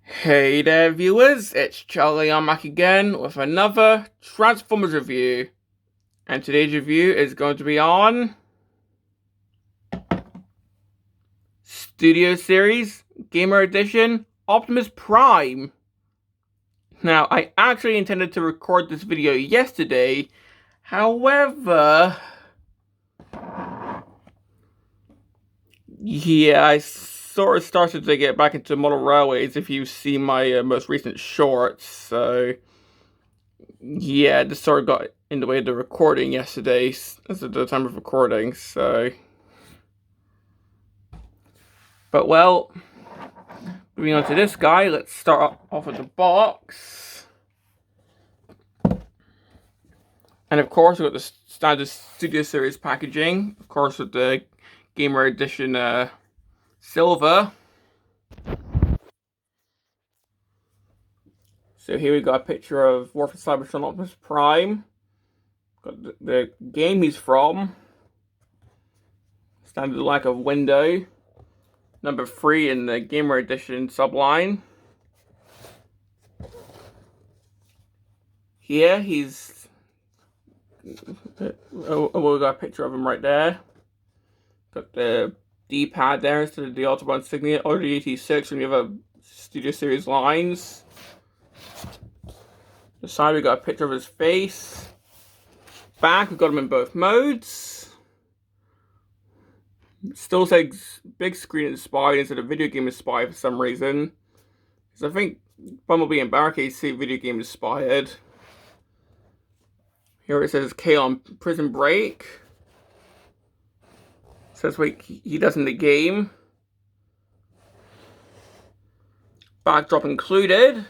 Hey there viewers, it's Charlie. I'm back again with another Transformers review. And today's review is going to be on Studio Series Gamer Edition Optimus Prime. Now, I actually intended to record this video yesterday, however, yeah, I sort of started to get back into model railways if you see my most recent shorts, so yeah, this sort of got in the way of the recording yesterday, as of the time of recording, so. But well, moving on to this guy, let's start off with the box. And of course, we've got the standard Studio Series packaging, of course, with the Gamer Edition silver. So here we got a picture of War for Cybertron Optimus Prime. Got the game he's from. Standard lack of window. Number 3 in the Gamer Edition subline. Here he's. Oh, we got a picture of him right there. Got the D-pad there instead of the Autobahn insignia, or the 86 from the other Studio Series lines. The side we got a picture of his face. Back we've got him in both modes. Still says big screen inspired instead of video game inspired for some reason. Because I think Bumblebee and Barricade say video game inspired. Here it says K on Prison Break. It says what he does in the game. Backdrop included.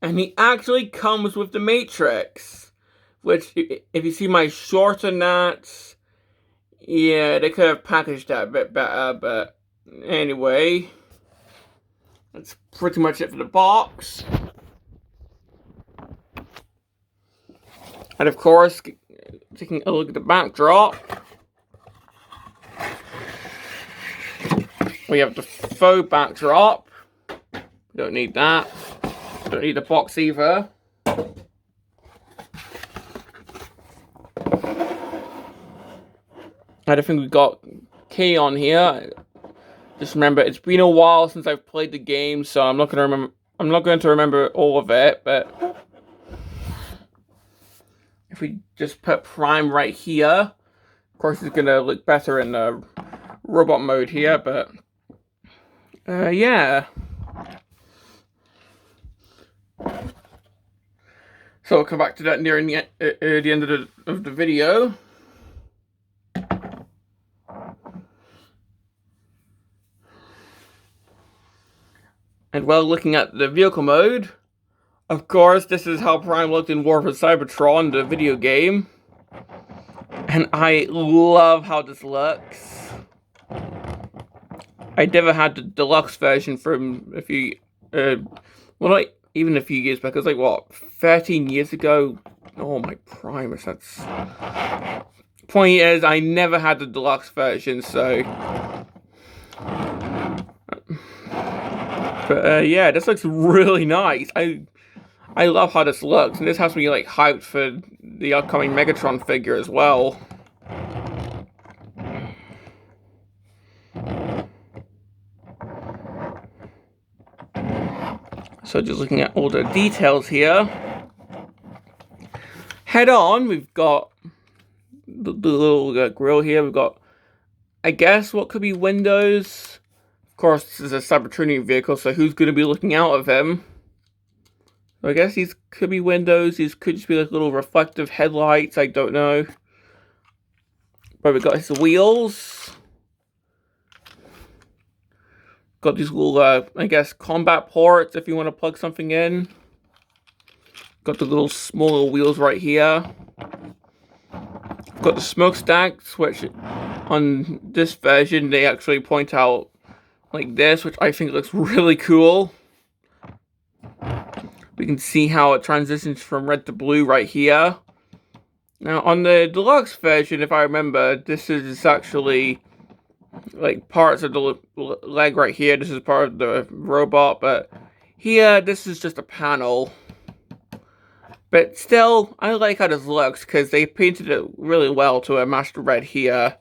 And he actually comes with the Matrix. Which, if you see my short on that, yeah, they could have packaged that a bit better, but anyway. That's pretty much it for the box. And of course, taking a look at the backdrop, we have the faux backdrop. Don't need that. Don't need the box either. I don't think we've got K on here. Just remember, it's been a while since I've played the game, so I'm not going to remember. I'm not going to remember all of it, but if we just put Prime right here, of course it's going to look better in the robot mode here, but yeah. So we'll come back to that near the end of the video. And while looking at the vehicle mode, of course, this is how Prime looked in War for Cybertron, the video game. And I love how this looks. I never had the deluxe version from a few, well, not even a few years back. It was like, what, 13 years ago? Oh, my Primus, that's. Point is, I never had the deluxe version, so. But yeah, this looks really nice. I love how this looks, and this has me like hyped for the upcoming Megatron figure as well. So just looking at all the details here. Head on, we've got the little grill here. We've got, I guess, what could be windows. Of course, this is a Cybertronian vehicle, so who's going to be looking out of him? So I guess these could be windows. These could just be like little reflective headlights. I don't know. But we've got his wheels. Got these little, I guess, combat ports if you want to plug something in. Got the little small wheels right here. Got the smokestacks, which on this version they actually point out like this, which I think looks really cool. We can see how it transitions from red to blue right here. Now on the deluxe version, if I remember, this is actually like parts of the leg right here. This is part of the robot, but Here, this is just a panel. But still, I like how this looks, because they painted it really well to a master red here.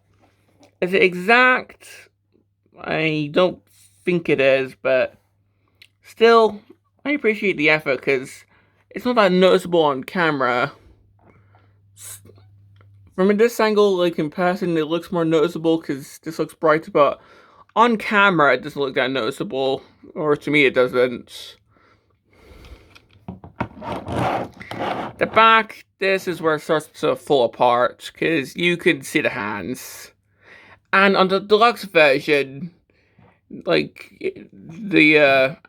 Is it exact? I don't think it is, but still, I appreciate the effort, because it's not that noticeable on camera. From this angle, like in person, it looks more noticeable, because this looks brighter, but on camera, it doesn't look that noticeable. Or to me, it doesn't. The back, this is where it starts to fall apart, because you can see the hands. And on the deluxe version, like,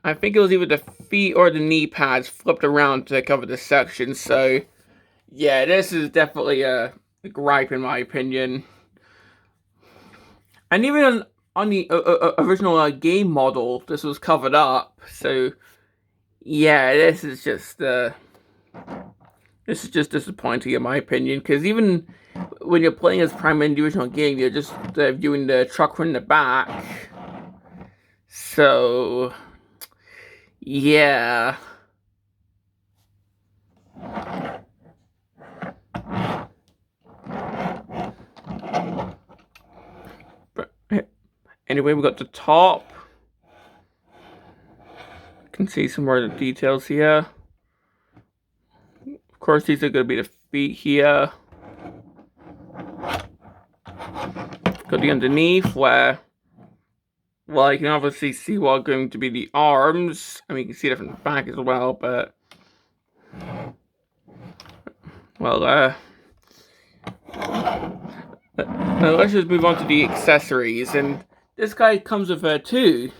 I think it was either the feet or the knee pads flipped around to cover this section, so, yeah, this is definitely a gripe in my opinion. And even on the original game model, this was covered up, so, yeah, this is just disappointing in my opinion, because even when you're playing as Prime in the original game, you're just viewing the truck from the back. So, yeah. But anyway, we got the top. You can see some more of the details here. Of course, these are going to be the feet here. Got the underneath where, well, you can obviously see what are going to be the arms. I mean, you can see it from the back as well, but, well, let's just move on to the accessories. And this guy comes with her too.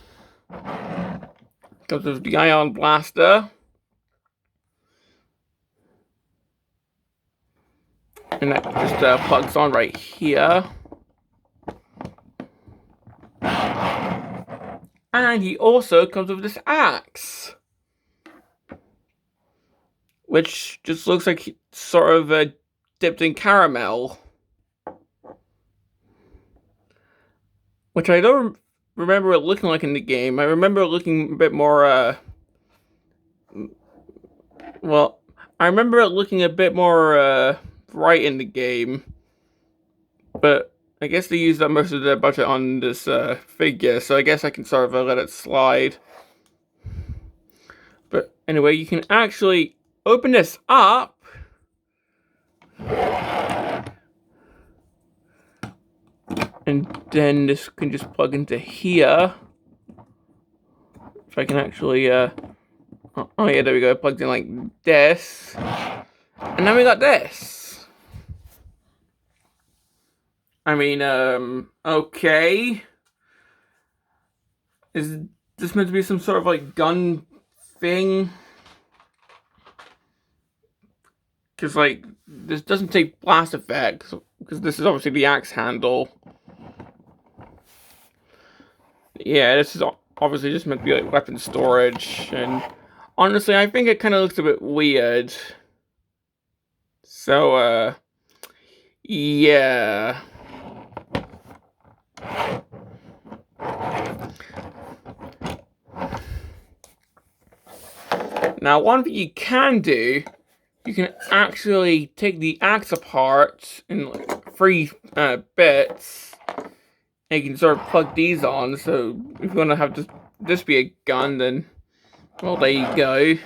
Comes with the ion blaster. And that just plugs on right here. And he also comes with this axe, which just looks like sort of dipped in caramel. Which I don't remember it looking like in the game. I remember it looking a bit more, well, I remember it looking a bit more, bright in the game. But I guess they used up most of their budget on this, figure, so I guess I can sort of let it slide. But anyway, you can actually open this up. And then this can just plug into here. If I can actually, oh yeah, there we go, it plugs in like this. And then we got this. I mean, okay. Is this meant to be some sort of like gun thing? Because like, this doesn't take blast effects, because this is obviously the axe handle. Yeah, this is obviously just meant to be like weapon storage, and honestly, I think it kind of looks a bit weird. So, yeah. Now, one thing you can do, you can actually take the axe apart in like 3 bits, and you can sort of plug these on. So if you want to have this be a gun, then, well, there you go.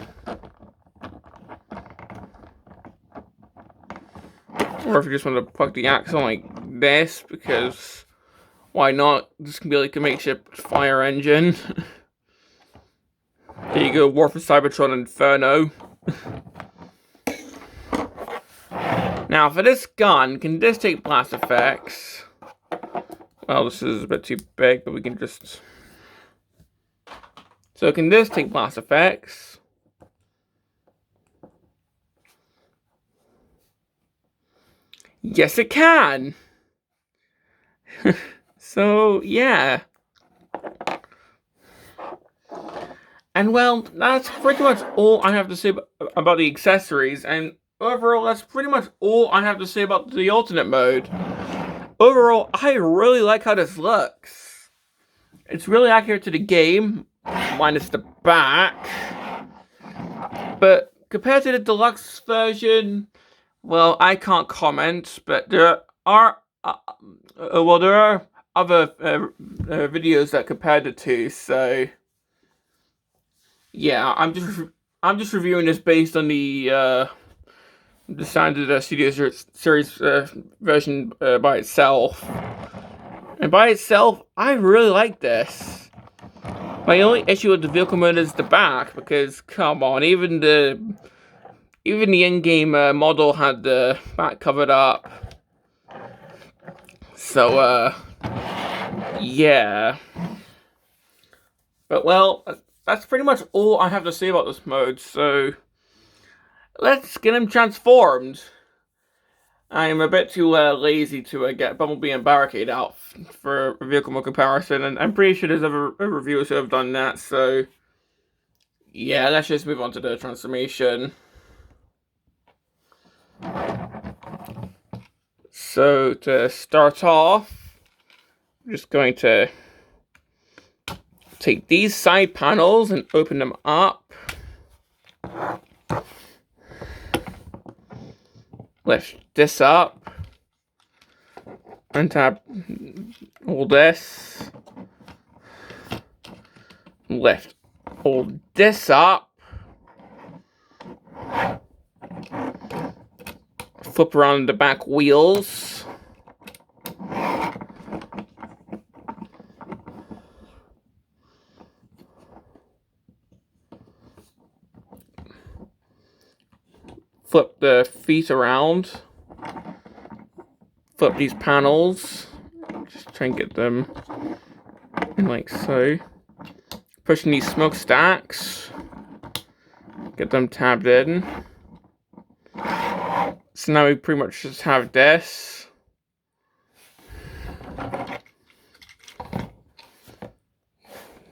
Or if you just want to plug the axe on like this, because why not? This can be like a makeshift fire engine. There you go, War for Cybertron Inferno. Now, for this gun, can this take blast effects? Well, this is a bit too big, but we can just... So, can this take blast effects? Yes, it can! So, yeah. And well, that's pretty much all I have to say about the accessories, and overall, that's pretty much all I have to say about the alternate mode. Overall, I really like how this looks. It's really accurate to the game, minus the back. But compared to the deluxe version, well, I can't comment, but there are there are other videos that compare the two. So yeah, I'm just reviewing this based on the standard Studio Series version by itself. And by itself, I really like this. My only issue with the vehicle mode is the back, because come on, even the in-game model had the back covered up. So yeah. But well, that's pretty much all I have to say about this mode. So let's get him transformed. I'm a bit too lazy to get Bumblebee and Barricade out for a vehicle mode comparison, and I'm pretty sure there's other reviewers who have done that, so yeah, let's just move on to the transformation. So to start off, I'm just going to take these side panels and open them up. Lift this up. Untap all this. Lift all this up. Flip around the back wheels. Flip the feet around. Flip these panels. Just try and get them in like so. Pushing these smokestacks. Get them tabbed in. So now we pretty much just have this.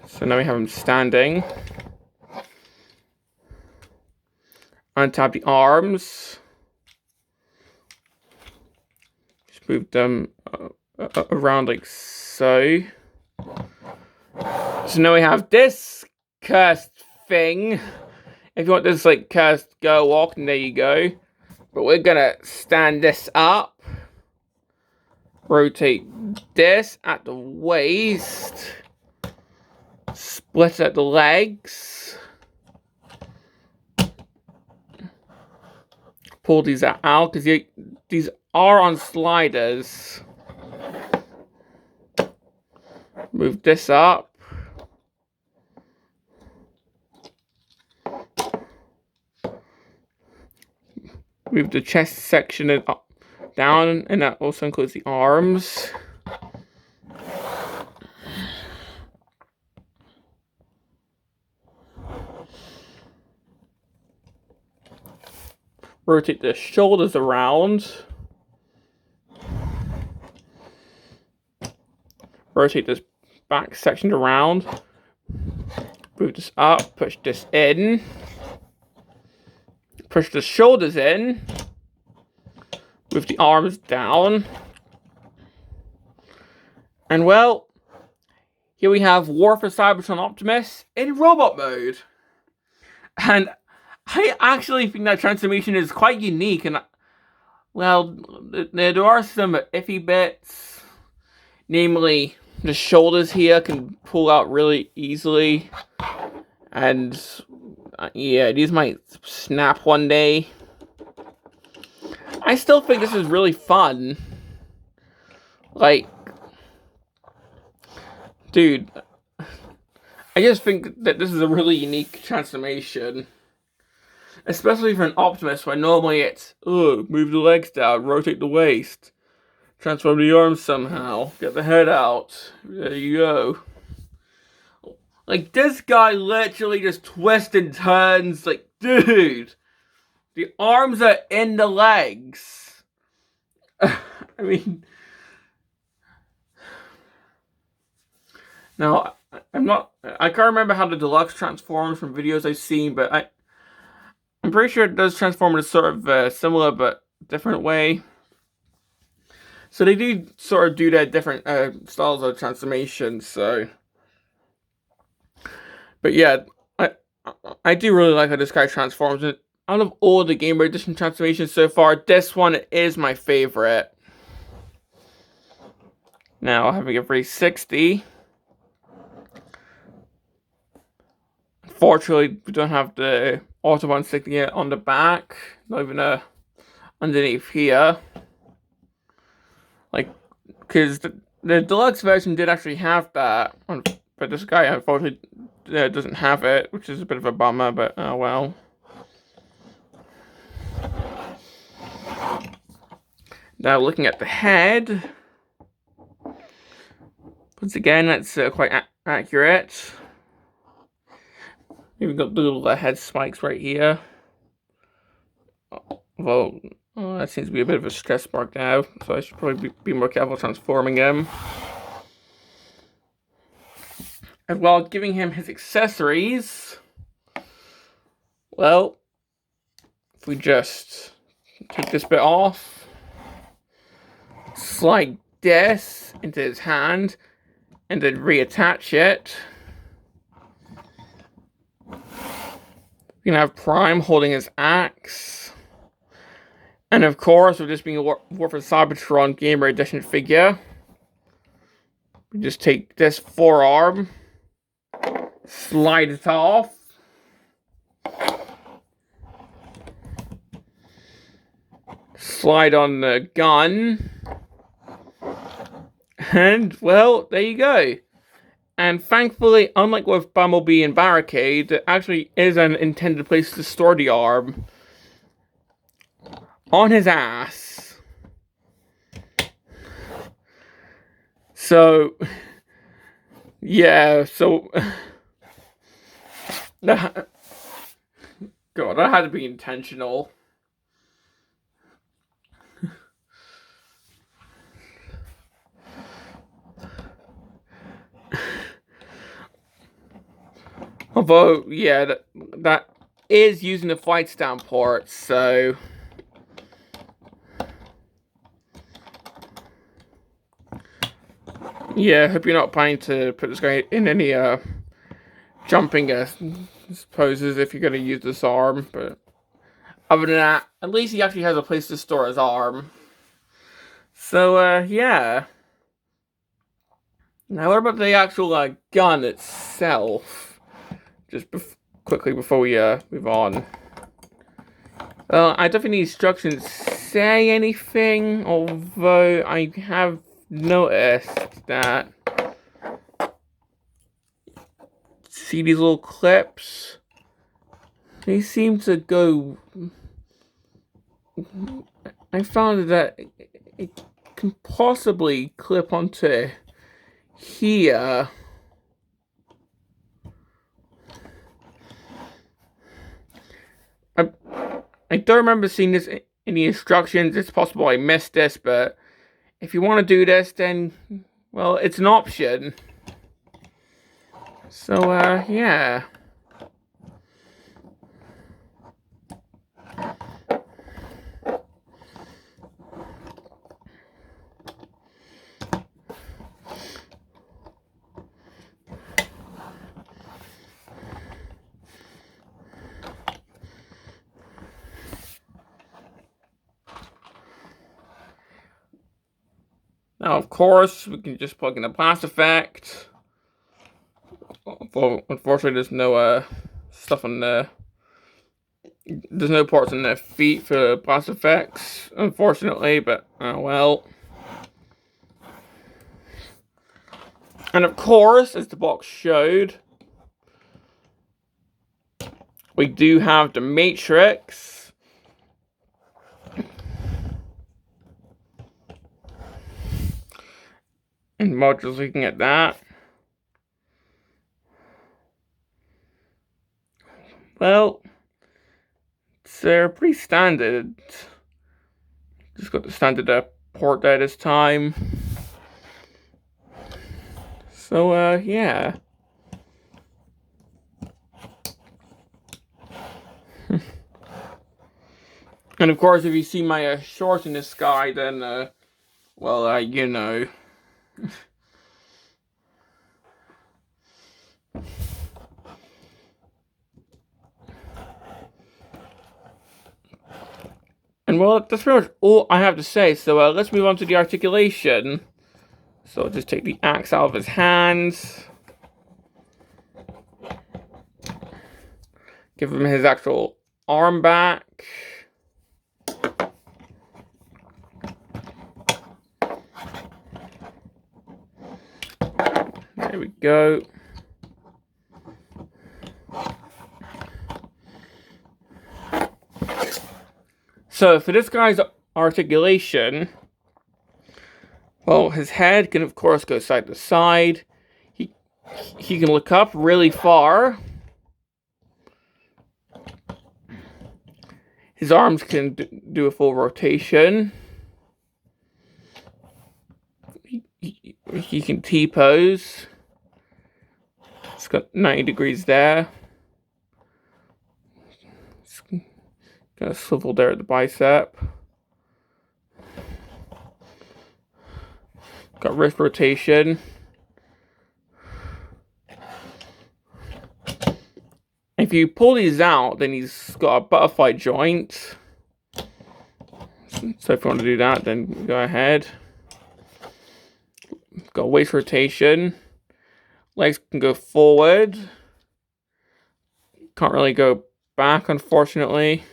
So now we have them standing. Untap the arms. Just move them around like so. So now we have this cursed thing. If you want this like cursed go walk, then there you go. But we're gonna stand this up. Rotate this at the waist. Split at the legs. Pull these out because these are on sliders. Move this up. Move the chest section up, down, and that also includes the arms. Rotate the shoulders around. Rotate this back section around. Move this up, push this in. Push the shoulders in. Move the arms down. And well, here we have War for Cybertron Optimus in robot mode. And I actually think that transformation is quite unique, and well, there are some iffy bits. Namely, the shoulders here can pull out really easily, and yeah, these might snap one day. I still think this is really fun. Like, dude, I just think that this is a really unique transformation. Especially for an Optimus, where normally it's, move the legs down, rotate the waist, transform the arms somehow, get the head out, there you go. Like, this guy literally just twists and turns, like, dude, the arms are in the legs. I mean, now, I can't remember how the deluxe transforms from videos I've seen, but I'm pretty sure it does transform in a sort of similar but different way. So they do sort of do their different styles of transformation. So, but yeah, I do really like how this guy transforms. And out of all the Game Boy Edition transformations so far, this one is my favorite. Now, having a 360. Unfortunately, we don't have the Autobahn insignia on the back. Not even underneath here. Like, because the deluxe version did actually have that. But this guy, unfortunately, doesn't have it, which is a bit of a bummer, but oh well. Now, looking at the head. Once again, that's quite accurate. We've got the little head spikes right here. Well, that seems to be a bit of a stress mark now, so I should probably be more careful transforming him. And while giving him his accessories, well, if we just take this bit off, slide this into his hand, and then reattach it, we can have Prime holding his axe. And of course, with this being a War for Cybertron Game Boy Edition figure, we just take this forearm, slide it off, slide on the gun, and well, there you go. And thankfully, unlike with Bumblebee and Barricade, there actually is an intended place to store the arm. On his ass. So, yeah, so... God, that had to be intentional. Although, yeah, that is using the flight stand port, so... Yeah, hope you're not planning to put this guy in any jumping poses if you're going to use this arm, but other than that, at least he actually has a place to store his arm. So, yeah. Now, what about the actual gun itself? Just quickly before we move on. I don't think the instructions say anything, although I have noticed that. See these little clips? They seem to go. I found that it can possibly clip onto here. I don't remember seeing this in the instructions. It's possible I missed this, but if you want to do this, then, well, it's an option. So, yeah. Now, of course, we can just plug in the blast effect. Although, unfortunately, there's no stuff on the. There's no parts on the feet for blast effects, unfortunately, but oh well. And of course, as the box showed, we do have the Matrix. And modules looking at that. Well, it's pretty standard. Just got the standard port there this time. So, yeah. And of course, if you see my short in the sky, then, well, you know. And well, that's pretty much all I have to say. So let's move on to the articulation. So I'll just take the axe out of his hands. Give him his actual arm back. There we go. So for this guy's articulation, well, his head can of course go side to side. He can look up really far. His arms can do a full rotation. He can T-pose. It's got 90 degrees there. It's got a swivel there at the bicep. Got wrist rotation. If you pull these out, then he's got a butterfly joint. So if you want to do that, then go ahead. Got waist rotation. Legs can go forward. Can't really go back, unfortunately.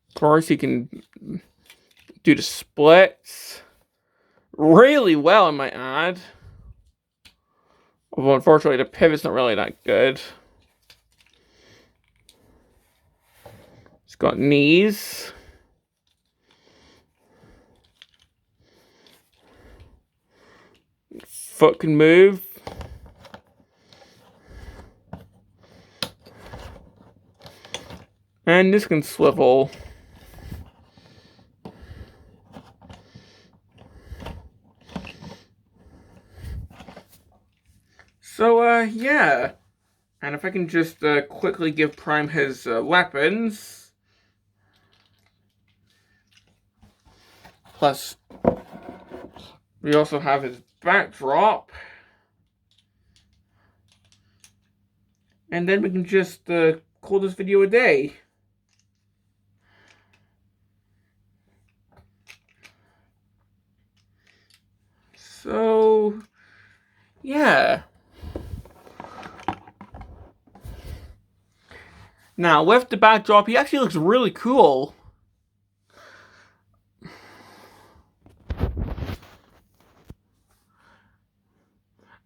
Of course, he can do the splits really well, I might add. Although, unfortunately, the pivot's not really that good. It's got knees. Foot can move. And this can swivel. So, yeah. And if I can just quickly give Prime his weapons. Plus, we also have his backdrop. And then we can just call this video a day. So, yeah. Now, with the backdrop, he actually looks really cool.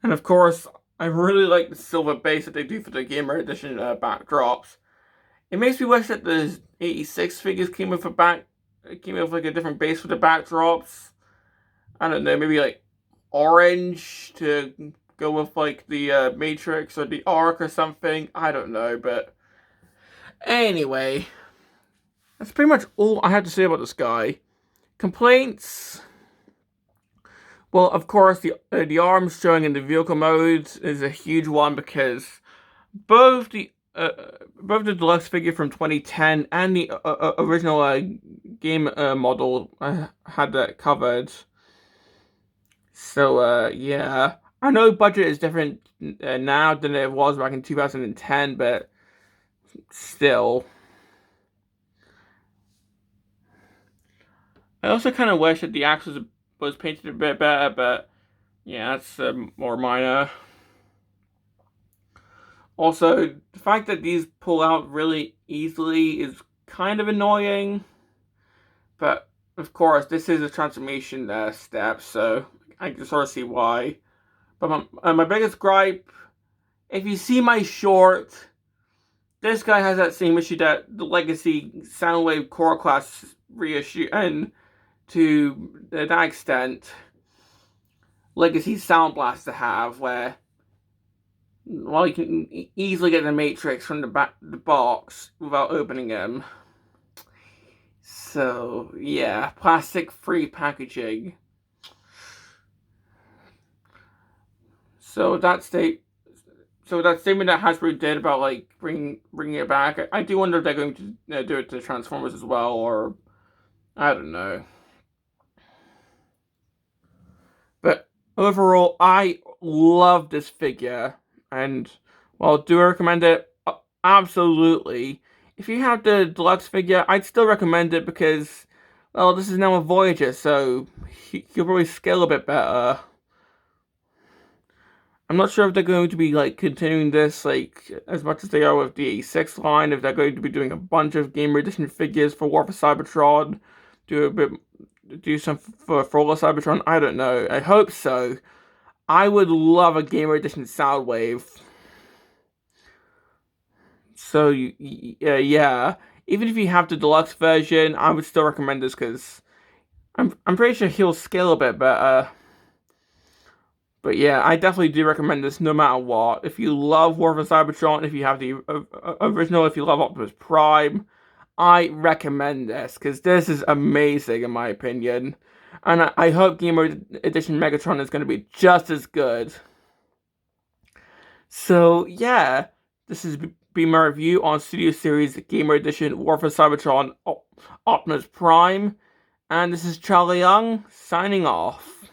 And of course, I really like the silver base that they do for the Gamer Edition backdrops. It makes me wish that the 86 figures came with like a different base for the backdrops. I don't know, maybe like orange to go with like the Matrix or the Arc or something. I don't know, but anyway, that's pretty much all I have to say about this guy. Complaints? Well, of course, the arms showing in the vehicle mode is a huge one because both the deluxe figure from 2010 and the original game model had that covered. So, yeah. I know budget is different now than it was back in 2010, but still. I also kind of wish that the axe was painted a bit better, but yeah, that's more minor. Also, the fact that these pull out really easily is kind of annoying, but of course, this is a transformation step, so I can sort of see why. But my biggest gripe, if you see my short, this guy has that same issue that the Legacy Soundwave Core Class reissue, and to that extent, Legacy Sound Blaster have, where, well, you can easily get the Matrix from the box without opening them. So, yeah, plastic-free packaging. So that statement that Hasbro did about like bringing it back, I do wonder if they're going to do it to Transformers as well, or I don't know. But overall, I love this figure, and well, do I recommend it? Absolutely. if you have the deluxe figure, I'd still recommend it because, well, this is now a Voyager, so he'll probably scale a bit better. I'm not sure if they're going to be like continuing this like as much as they are with the A6 line, if they're going to be doing a bunch of Gamer Edition figures for War for Cybertron, do some for all of Cybertron. I don't know. I hope so. I would love a Gamer Edition Soundwave. So yeah, even if you have the deluxe version, I would still recommend this because I'm pretty sure he'll scale a bit better. But yeah, I definitely do recommend this no matter what. If you love War for Cybertron, if you have the original, if you love Optimus Prime, I recommend this because this is amazing in my opinion. And I hope Gamer Edition Megatron is going to be just as good. So yeah, this has been my review on Studio Series Gamer Edition War for Cybertron Optimus Prime. And this is Charlie Young signing off.